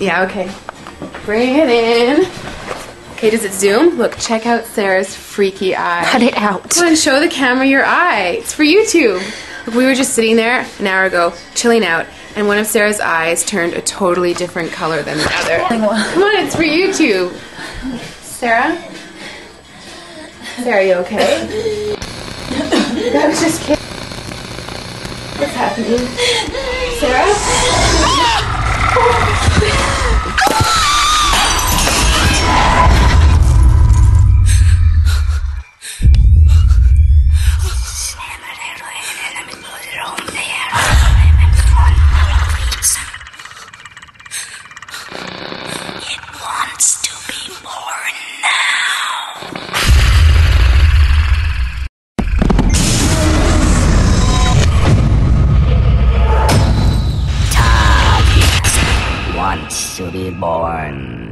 Yeah, okay. Bring it in. Okay, does it zoom? Look, check out Sarah's freaky eye. Cut it out. Come on, show the camera your eye. It's for YouTube. Look, we were just sitting there an hour ago, chilling out, and one of Sarah's eyes turned a totally different color than the other. Come on, it's for YouTube. Sarah? Sarah, you okay? I was just kidding. What's happening? Sarah? It wants to be born now. Wants to be born.